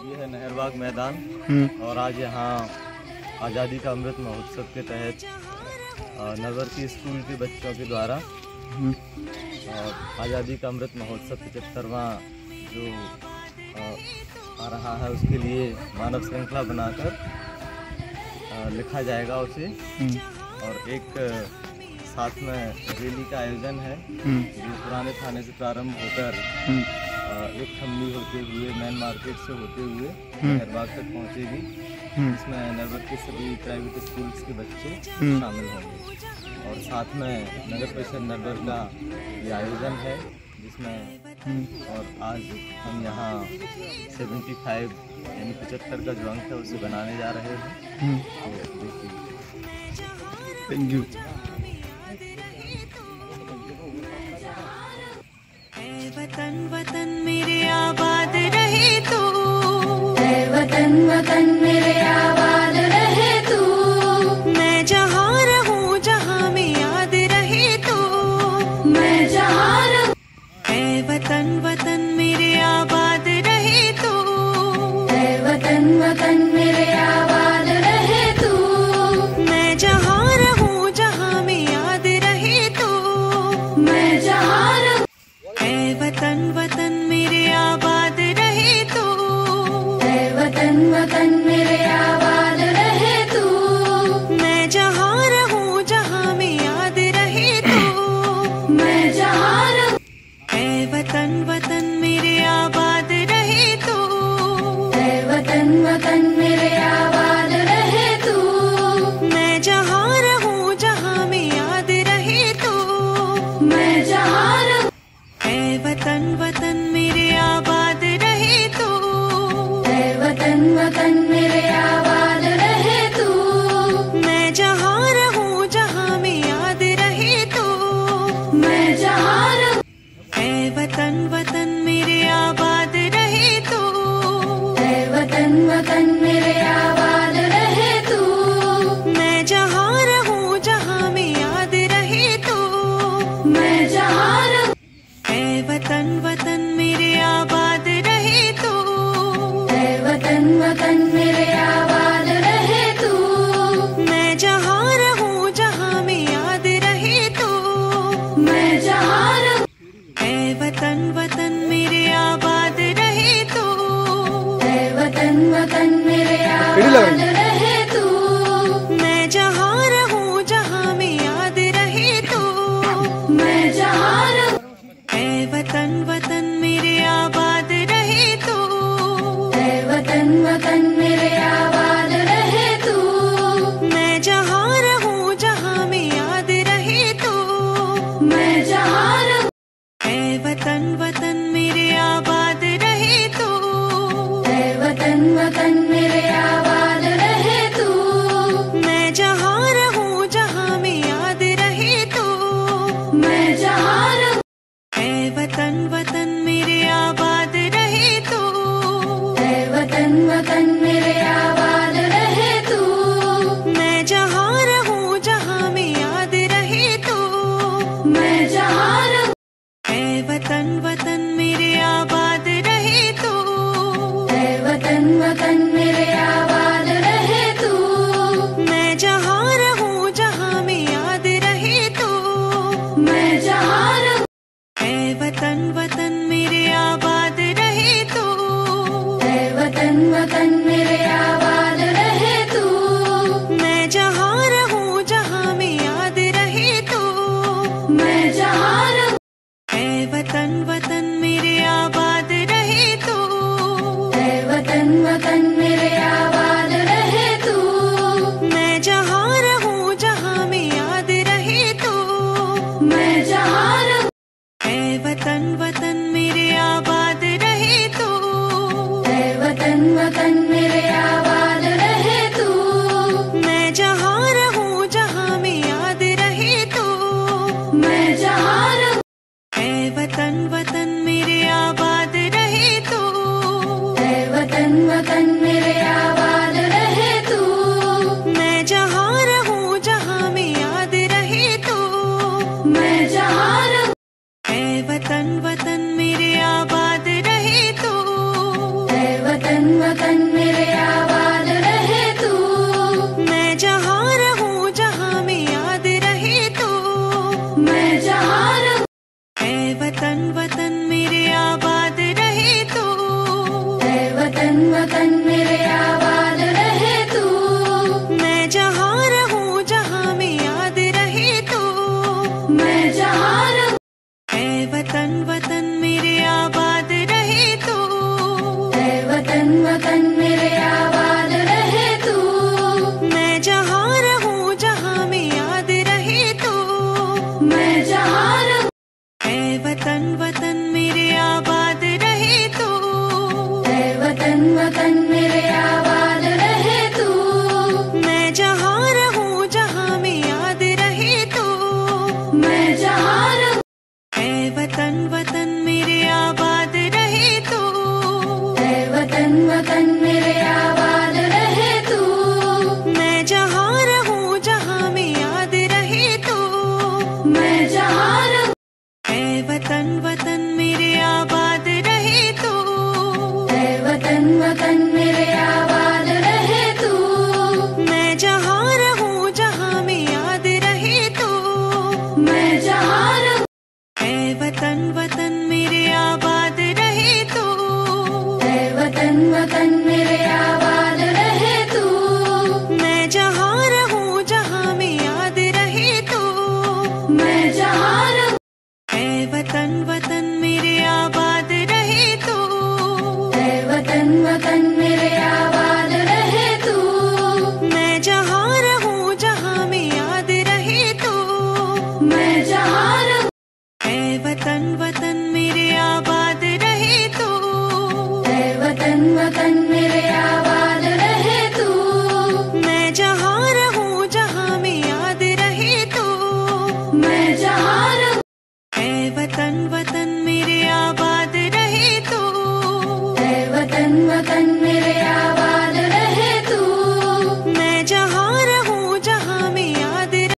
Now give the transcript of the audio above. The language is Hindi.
ये है नेहरबाग मैदान। और आज यहाँ आज़ादी का अमृत महोत्सव के तहत नववर्ती स्कूल के बच्चों के द्वारा और आज़ादी का अमृत महोत्सव 75वां जो आ रहा है उसके लिए मानव श्रृंखला बनाकर लिखा जाएगा उसे। और एक साथ में रैली का आयोजन है जो पुराने थाने से प्रारंभ होकर एक खम्बी होते हुए मेन मार्केट से होते हुए नेहरबाग तक पहुंचेगी। इसमें नववर्ती के सभी प्राइवेट स्कूल्स के बच्चे शामिल होंगे और साथ में नगर परिषद नरवर का ये आयोजन है जिसमें और आज हम यहाँ 75 यानी 75 का जो अंक है उसे बनाने जा रहे हैं। तो देखिए। Thank you. वतन वतन मेरे आबाद रहे तू, वतन वतन मेरे आबाद रहे तू, मैं जहाँ रहूँ जहाँ में याद रहे तू, मैं जहाँ रहूँ। वतन वतन मेरे आबाद रहे तू, वतन वतन मेरे आबाद रहे तू, मैं जहाँ रहूँ जहाँ में याद रहे तू, मैं जहाँ रहूँ। वतन वतन मेरे आबाद रहे तू, वतन वतन मेरे आबाद रहे तू, मैं जहाँ रहूँ जहाँ में याद रहे तू, मैं जहाँ रहूँ। वतन वतन मेरे आबाद रहे तू, वतन वतन मेरे आबाद रहे तू, मैं जहाँ रहूँ जहाँ में याद रहे तू, मैं जहाँ रहूँ। वतन वतन मेरे आबाद रहे तू, वतन वतन मेरे आबाद रहे तू, मैं जहाँ रहूँ जहाँ में याद रहे तू, मैं जहाँ रहूँ। वतन वतन मेरे आबाद रहे तू, वतन वतन मेरे आबाद रहे तू, मैं जहाँ रहूँ जहाँ में याद रहे तू, मैं जहाँ रहूँ। वतन वतन मेरे आबाद रहे तू, वतन वतन मेरे आबाद रहे तू, मैं जहाँ रहूँ जहाँ में याद रहे तू, मैं जहाँ रहूँ। वतन वतन मेरे आबाद रहे तू, वतन वतन मेरे आबाद रहे तू, मैं जहाँ रहूँ जहाँ में याद रहे तू, मैं जहाँ रहूँ। वतन वतन मेरे आबाद रहे तू, वतन वतन मेरे आबाद रहे तू, मैं जहाँ रहूँ जहाँ में याद रहे तू, मैं जहाँ रहूँ। वतन वतन मेरे आबाद रहे तू, वतन वतन मेरे आबाद रहे तू, मैं जहाँ रहूँ जहाँ में याद रहे तू, मैं जहाँ रहूँ। वतन वतन मेरे आबाद रहे तू, वतन वतन मेरे आबाद रहे तू, मैं जहाँ रहूँ जहाँ में याद रहे तू, मैं जहाँ रहूँ। वतन वतन मेरे आबाद रहे तू, वतन वतन मेरे आबाद रहे तू, मैं जहाँ रहूँ जहाँ में याद रहे तू, मैं जहाँ रहूँ। वतन वतन मेरे आबाद रहे तू, वतन वतन मेरे आबाद रहे तू, मैं जहाँ रहूँ जहाँ में याद रहे तू, मैं जहाँ रहूँ। वतन वतन मेरे आबाद रहे तू, वतन वतन मेरे आबाद रहे तू, मैं जहाँ रहूँ जहाँ में याद रहे तू, मैं जहाँ रहूँ। वतन वतन मेरे आबाद रहे तू, वतन वतन मेरे आबाद रहे तू, मैं जहाँ रहूँ जहाँ में याद रहे तू, मैं जहाँ रहूँ। वतन वतन मेरे आबाद रहे तू, वतन वतन मेरे आबाद रहे तू, मैं जहाँ रहूँ जहाँ में याद रहे तू, मैं जहाँ रहूँ। वतन वतन मेरे आबाद रहे तू, वतन वतन वतन वतन मेरे आबाद रहे तू, ऐ वतन वतन मेरे आबाद रहे तू। मैं जहाँ रहूं जहाँ में याद रहे तू, मैं जहाँ रहूं ऐ वतन वतन मेरे आबाद रहे तू, ऐ वतन वतन मेरे आबाद रहे तू। मैं जहाँ रहूं जहाँ में याद रहे तू, मैं जहाँ रहूं ऐ वतन वतन मेरे आबाद रहे तू, ऐ वतन वतन मेरे आबाद रहे तू। मैं जहाँ रहूं जहाँ में याद रहे तू, मैं जहाँ रहूं ऐ वतन वतन मेरे आबाद रहे तू, ऐ वतन वतन मेरे आबाद रहे तू। मैं जहाँ रहूं जहाँ में याद रहे तू, मैं जहाँ रहूं ऐ वतन वतन मेरे आबाद रहे तू, ऐ वतन वतन मेरे आबाद रहे तू। मैं जहाँ रहूं जहाँ में याद रहे तू, मैं जहाँ रहूं ऐ वतन वतन मेरे आबाद रहे तू, ऐ वतन वतन मेरे आबाद रहे तू। मैं जहाँ रहूं जहाँ में याद रहे तू, मैं जहाँ रहूं ऐ वतन वतन मेरे आबाद रहे तू, ऐ वतन वतन मेरे आबाद रहे तू। मैं जहाँ रहूं जहाँ में याद रहे तू, मैं जहाँ रहूं ऐ वतन वतन मेरे आबाद रहे तू, ऐ वतन वतन